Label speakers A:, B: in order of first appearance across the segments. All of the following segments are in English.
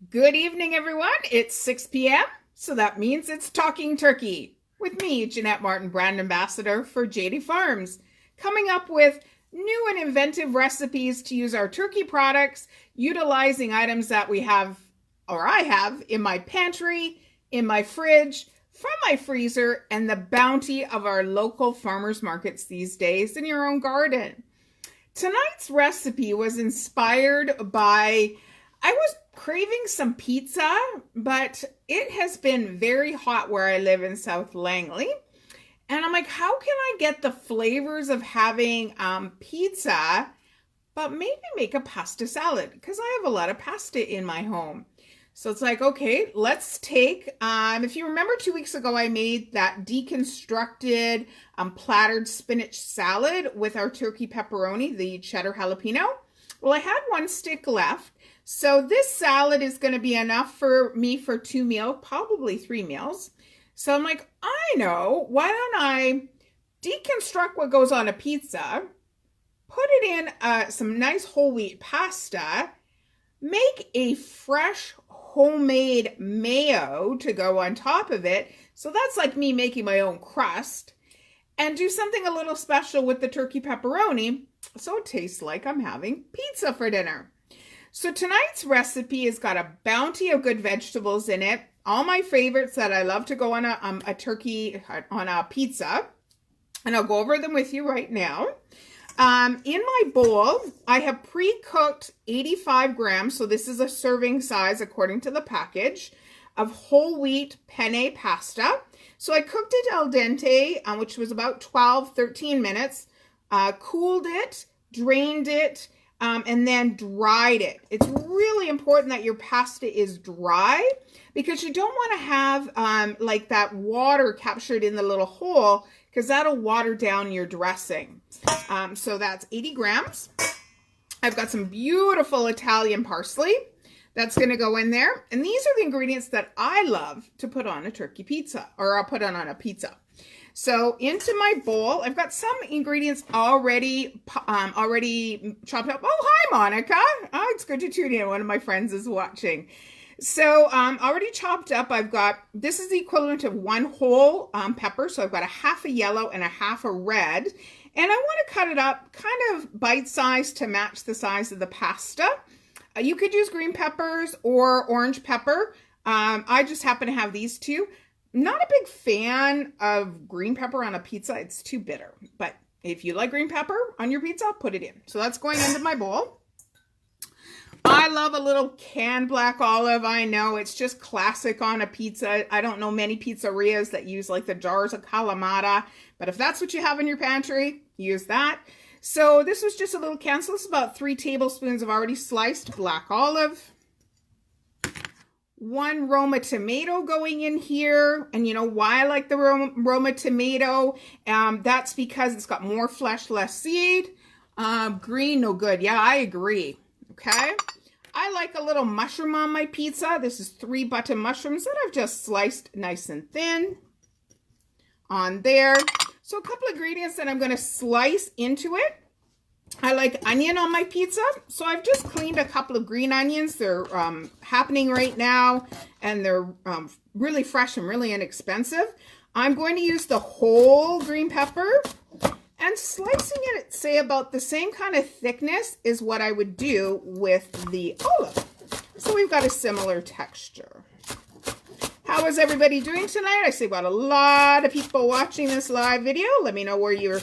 A: Good evening, everyone. It's 6 p.m., so that means it's Talking Turkey with me, Jeanette Martin, brand ambassador for JD Farms, coming up with new and inventive recipes to use our turkey products, utilizing items that we have, or I have, in my pantry, in my fridge, from my freezer, and the bounty of our local farmers markets these days in your own garden. Tonight's recipe was inspired by, I was craving some pizza, but it has been very hot where I live in South Langley. And I'm like, how can I get the flavors of having pizza, but maybe make a pasta salad? Because I have a lot of pasta in my home. So it's like, okay, let's take, if you remember 2 weeks ago, I made that deconstructed plattered spinach salad with our turkey pepperoni, the cheddar jalapeno. Well, I had one stick left. So this salad is going to be enough for me for 2 meals, probably 3 meals. So I'm like, I know, why don't I deconstruct what goes on a pizza, put it in some nice whole wheat pasta, make a fresh homemade mayo to go on top of it. So that's like me making my own crust, and do something a little special with the turkey pepperoni so it tastes like I'm having pizza for dinner. So tonight's recipe has got a bounty of good vegetables in it. All my favorites that I love to go on a turkey, on a pizza. And I'll go over them with you right now. In my bowl, I have pre-cooked 85 grams, so this is a serving size according to the package, of whole wheat penne pasta. So I cooked it al dente, which was about 13 minutes, cooled it, drained it, and then dried it. It's really important that your pasta is dry because you don't want to have like that water captured in the little hole, because that'll water down your dressing. So that's 80 grams. I've got some beautiful Italian parsley that's going to go in there. And these are the ingredients that I love to put on a turkey pizza, or I'll put on a pizza. So into my bowl, I've got some ingredients already chopped up. Oh, hi, Monica. Oh, it's good to tune in. One of my friends is watching. So already chopped up, I've got, this is the equivalent of one whole pepper. So I've got a half a yellow and a half a red. And I want to cut it up kind of bite-sized to match the size of the pasta. You could use green peppers or orange pepper. I just happen to have these two. Not a big fan of green pepper on a pizza. It's too bitter. But if you like green pepper on your pizza, put it in. So that's going into my bowl. I love a little canned black olive. I know it's just classic on a pizza. I don't know many pizzerias that use like the jars of Kalamata, but if that's what you have in your pantry, use that. So this was just a little can. So this is about 3 tablespoons of already sliced black olive. 1 Roma tomato going in here. And you know why I like the Roma tomato? That's because it's got more flesh, less seed. Green, no good. Yeah, I agree. Okay. I like a little mushroom on my pizza. This is 3 button mushrooms that I've just sliced nice and thin on there. So a couple of ingredients that I'm going to slice into it. I like onion on my pizza. So I've just cleaned a couple of green onions. They're happening right now, and they're really fresh and really inexpensive. I'm going to use the whole green pepper. And slicing it, say about the same kind of thickness is what I would do with the olive. So we've got a similar texture. How is everybody doing tonight? I see we've got a lot of people watching this live video. Let me know where you're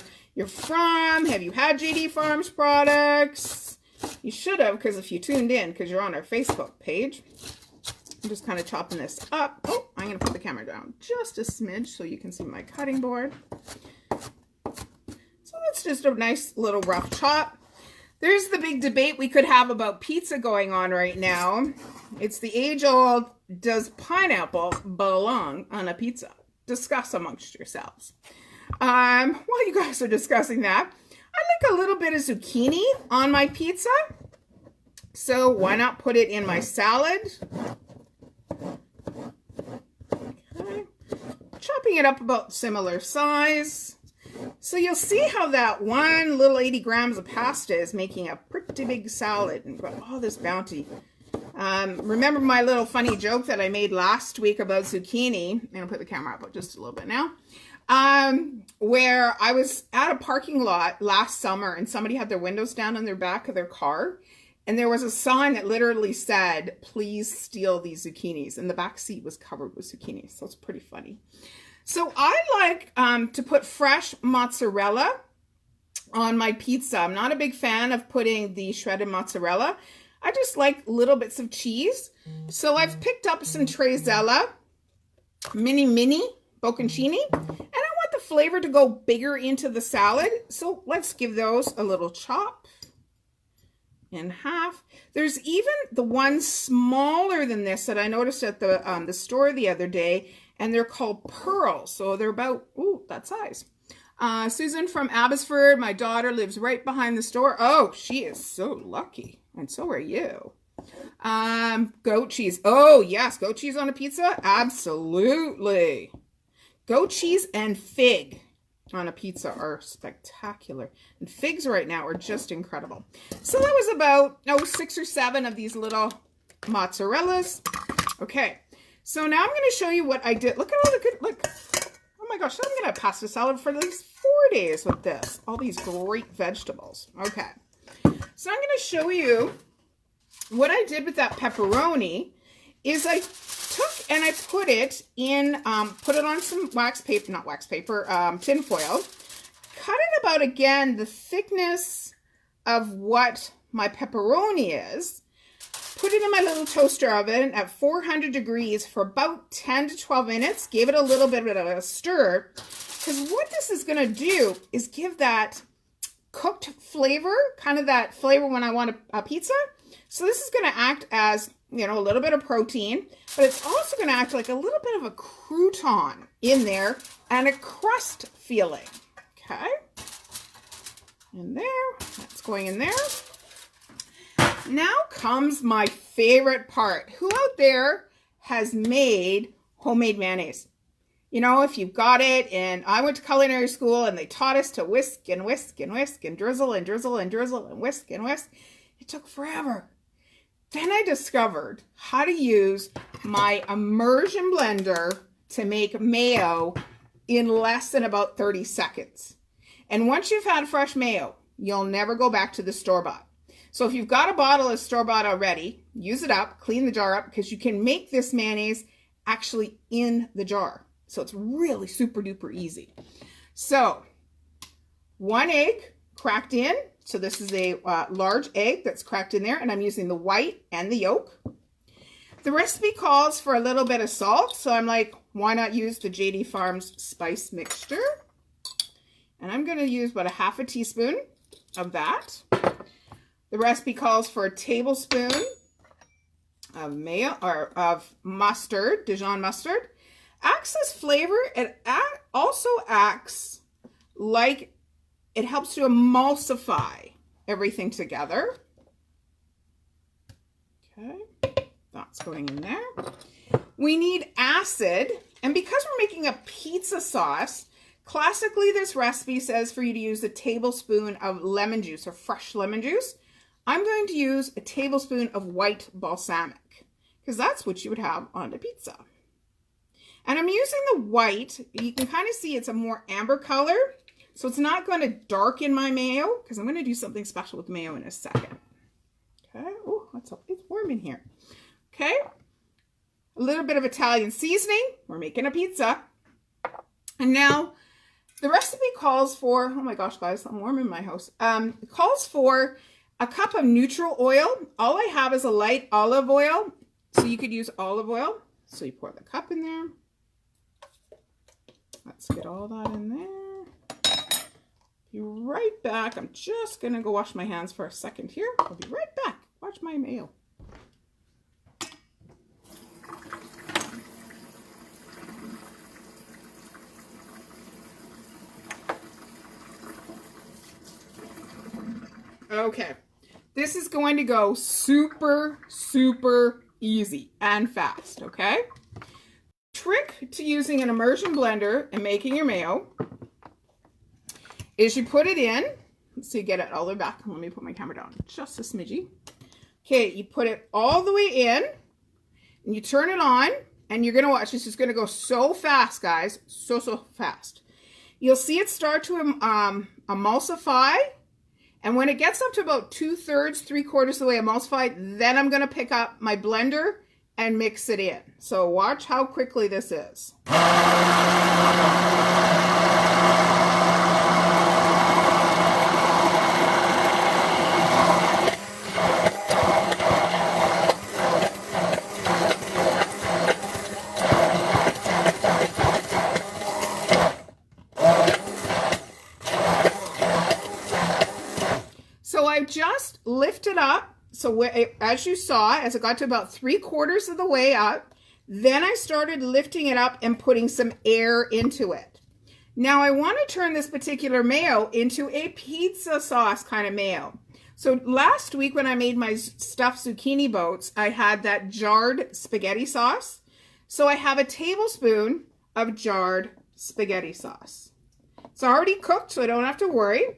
A: from. Have you had JD Farms products? You should have, because if you tuned in, because you're on our Facebook page. I'm just kind of chopping this up. Oh, I'm going to put the camera down just a smidge so you can see my cutting board. So that's just a nice little rough chop. There's the big debate we could have about pizza going on right now. It's the age-old, does pineapple belong on a pizza? Discuss amongst yourselves. While you guys are discussing that, I like a little bit of zucchini on my pizza. So why not put it in my salad? Okay. Chopping it up about similar size. So you'll see how that one little 80 grams of pasta is making a pretty big salad, and got all this bounty. Remember my little funny joke that I made last week about zucchini? I'm going to put the camera up just a little bit now. Where I was at a parking lot last summer and somebody had their windows down on their back of their car. And there was a sign that literally said, please steal these zucchinis. And the back seat was covered with zucchinis. So it's pretty funny. So I like to put fresh mozzarella on my pizza. I'm not a big fan of putting the shredded mozzarella. I just like little bits of cheese. So I've picked up some Trezella mini bocconcini. And I want the flavor to go bigger into the salad. So let's give those a little chop in half. There's even the one smaller than this that I noticed at the store the other day, and they're called pearls. So they're about, ooh, that size. Susan from Abbotsford, my daughter, lives right behind the store. Oh, she is so lucky. And so are you. Goat cheese. Oh, yes, goat cheese on a pizza? Absolutely. Goat cheese and fig on a pizza are spectacular. And figs right now are just incredible. So that was about, 6 or 7 of these little mozzarellas. Okay, so now I'm going to show you what I did. Look at all the good, look. Oh my gosh, I'm going to have pasta salad for at least 4 days with this. All these great vegetables. Okay, so I'm going to show you what I did with that pepperoni is I took and I put it in, put it on some tin foil, cut it about, again, the thickness of what my pepperoni is, put it in my little toaster oven at 400 degrees for about 10 to 12 minutes, gave it a little bit of a stir, because what this is going to do is give that cooked flavor, kind of that flavor when I want a pizza. So this is going to act as, a little bit of protein, but it's also going to act like a little bit of a crouton in there and a crust feeling. Okay. In there. That's going in there. Now comes my favorite part. Who out there has made homemade mayonnaise? If you've got it, and I went to culinary school and they taught us to whisk and whisk and whisk and drizzle and drizzle and drizzle and whisk and whisk. It took forever. Then I discovered how to use my immersion blender to make mayo in less than about 30 seconds. And once you've had fresh mayo, you'll never go back to the store-bought. So if you've got a bottle of store-bought already, use it up, clean the jar up, because you can make this mayonnaise actually in the jar. So it's really super duper easy. So 1 egg cracked in. So this is a large egg that's cracked in there, and I'm using the white and the yolk. The recipe calls for a little bit of salt, so I'm like, why not use the JD Farms spice mixture? And I'm going to use about a half a teaspoon of that. The recipe calls for a tablespoon of mayo or of mustard, Dijon mustard. Acts as flavor. It also acts like it helps to emulsify everything together. Okay, that's going in there. We need acid, and because we're making a pizza sauce, classically this recipe says for you to use a tablespoon of lemon juice or fresh lemon juice. I'm going to use a tablespoon of white balsamic because that's what you would have on a pizza. And I'm using the white. You can kind of see it's a more amber color. So it's not going to darken my mayo because I'm going to do something special with mayo in a second. Okay. Oh, it's warm in here. Okay. A little bit of Italian seasoning. We're making a pizza. And now the recipe calls for, oh my gosh, guys, I'm warm in my house. It calls for a cup of neutral oil. All I have is a light olive oil. So you could use olive oil. So you pour the cup in there. Let's get all that in there. Be right back. I'm just going to go wash my hands for a second here. I'll be right back. Watch my mayo. Okay. This is going to go super, super easy and fast, okay? Trick to using an immersion blender and making your mayo is you put it in, so you get it all the way back. Let me put my camera down just a smidgy. Okay, you put it all the way in, and you turn it on, and you're going to watch. This is going to go so fast, guys. So fast. You'll see it start to emulsify. And when it gets up to about 2/3, 3/4 of the way emulsified, then I'm going to pick up my blender and mix it in. So watch how quickly this is. So I just lifted up. So as you saw, as it got to about 3/4 of the way up, then I started lifting it up and putting some air into it. Now I want to turn this particular mayo into a pizza sauce kind of mayo. So last week when I made my stuffed zucchini boats, I had that jarred spaghetti sauce. So I have a tablespoon of jarred spaghetti sauce. It's already cooked, so I don't have to worry.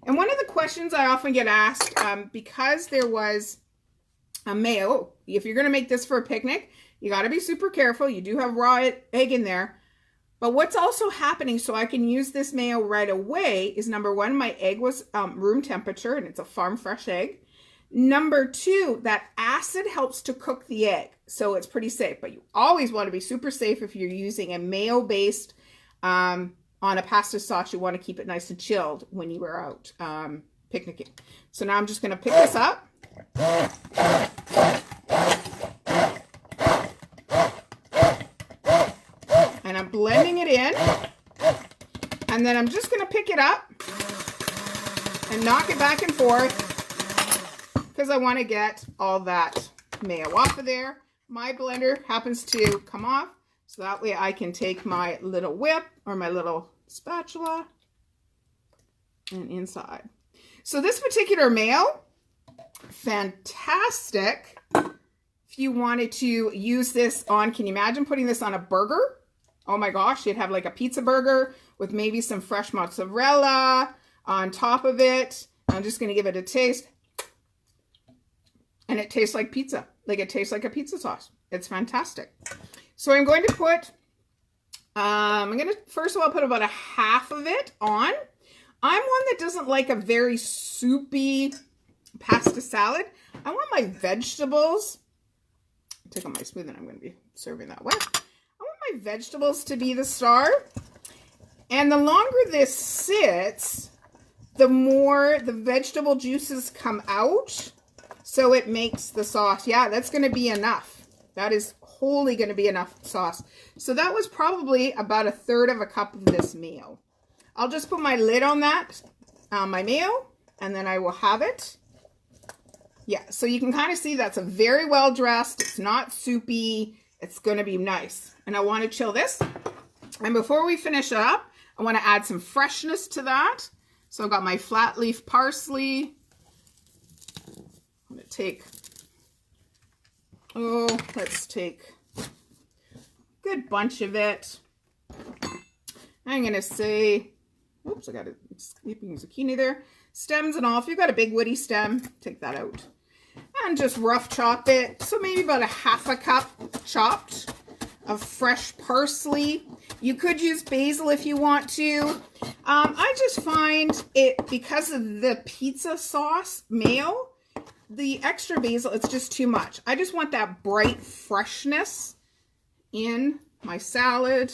A: And one of the questions I often get asked, because there was a mayo, if you're going to make this for a picnic, you got to be super careful. You do have raw egg in there. But what's also happening, so I can use this mayo right away, is number one, my egg was room temperature, and it's a farm fresh egg. Number two, that acid helps to cook the egg, so it's pretty safe. But you always want to be super safe if you're using a mayo-based on a pasta sauce. You want to keep it nice and chilled when you are out picnicking. So now I'm just going to pick this up. And I'm blending it in. And then I'm just going to pick it up and knock it back and forth because I want to get all that mayo off of there. My blender happens to come off, so that way I can take my little whip or my little spatula and inside. So this particular mayo, fantastic if you wanted to use this on, can you imagine putting this on a burger? Oh my gosh, you'd have like a pizza burger with maybe some fresh mozzarella on top of it. I'm just going to give it a taste. And it tastes like pizza. Like it tastes like a pizza sauce. It's fantastic. So I'm going to put, first of all, put about a half of it on. I'm one that doesn't like a very soupy pasta salad. I want my vegetables, take out my spoon and I'm going to be serving that way. I want my vegetables to be the star. And the longer this sits, the more the vegetable juices come out. So it makes the sauce. Yeah, that's going to be enough. That is wholly going to be enough sauce. So that was probably about 1/3 of a cup of this mayo. I'll just put my lid on that, my mayo, and then I will have it. Yeah, so you can kind of see that's a very well dressed. It's not soupy. It's going to be nice. And I want to chill this. And before we finish it up, I want to add some freshness to that. So I've got my flat leaf parsley. I'm going to take, let's take a good bunch of it. I'm going to say, oops, I got a sleeping zucchini there. Stems and all. If you've got a big woody stem, take that out. And just rough chop it. So maybe about 1/2 cup chopped of fresh parsley. You could use basil if you want to. I just find it, because of the pizza sauce mayo, the extra basil, it's just too much. I just want that bright freshness in my salad.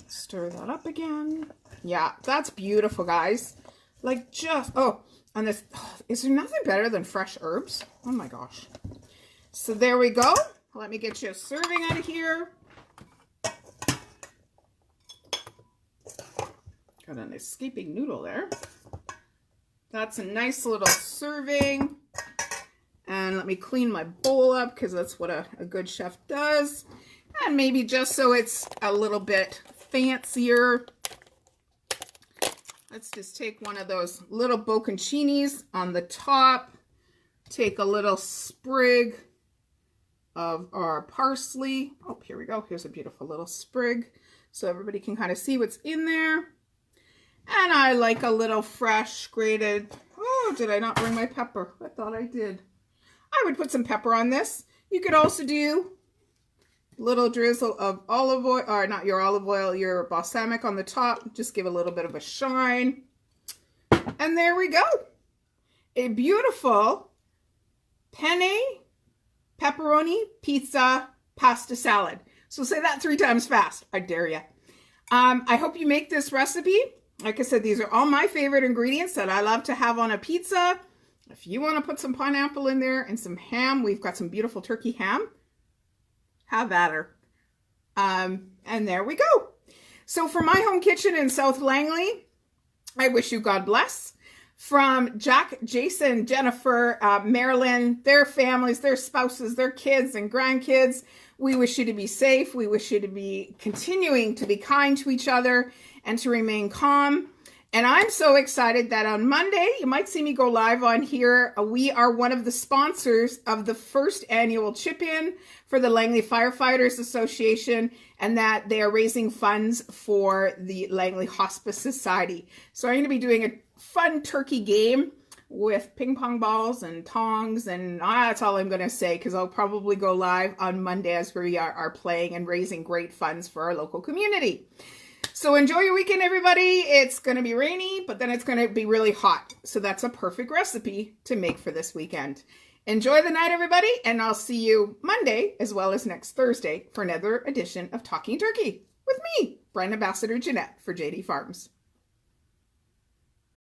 A: Stir that up again. Yeah, that's beautiful, guys. Like just, and this, is there nothing better than fresh herbs? Oh my gosh. So there we go. Let me get you a serving out of here. Got an escaping noodle there. That's a nice little serving. And let me clean my bowl up because that's what a good chef does. And maybe just so it's a little bit fancier, let's just take one of those little bocconcinis on the top. Take a little sprig of our parsley. Oh, here we go. Here's a beautiful little sprig so everybody can kind of see what's in there. And I like a little fresh grated, Oh, did I not bring my pepper? I thought I did. I would put some pepper on this. You could also do a little drizzle of olive oil, or not your olive oil, your balsamic on the top. Just give a little bit of a shine. And there we go. A beautiful penne, pepperoni, pizza, pasta salad. So say that 3 times fast. I dare you. I hope you make this recipe. Like I said, these are all my favorite ingredients that I love to have on a pizza. If you want to put some pineapple in there and some ham, we've got some beautiful turkey ham. Have at her. And there we go. So for my home kitchen in South Langley, I wish you God bless. From Jack, Jason, Jennifer, Marilyn, their families, their spouses, their kids and grandkids, we wish you to be safe. We wish you to be continuing to be kind to each other and to remain calm. And I'm so excited that on Monday, you might see me go live on here. We are one of the sponsors of the first annual chip-in for the Langley Firefighters Association, and that they are raising funds for the Langley Hospice Society. So I'm going to be doing a fun turkey game with ping pong balls and tongs, and that's all I'm going to say, because I'll probably go live on Monday as we are playing and raising great funds for our local community. So enjoy your weekend, everybody. It's going to be rainy, but then it's going to be really hot. So that's a perfect recipe to make for this weekend. Enjoy the night, everybody, and I'll see you Monday as well as next Thursday for another edition of Talking Turkey with me, Brand Ambassador Jeanette for JD Farms.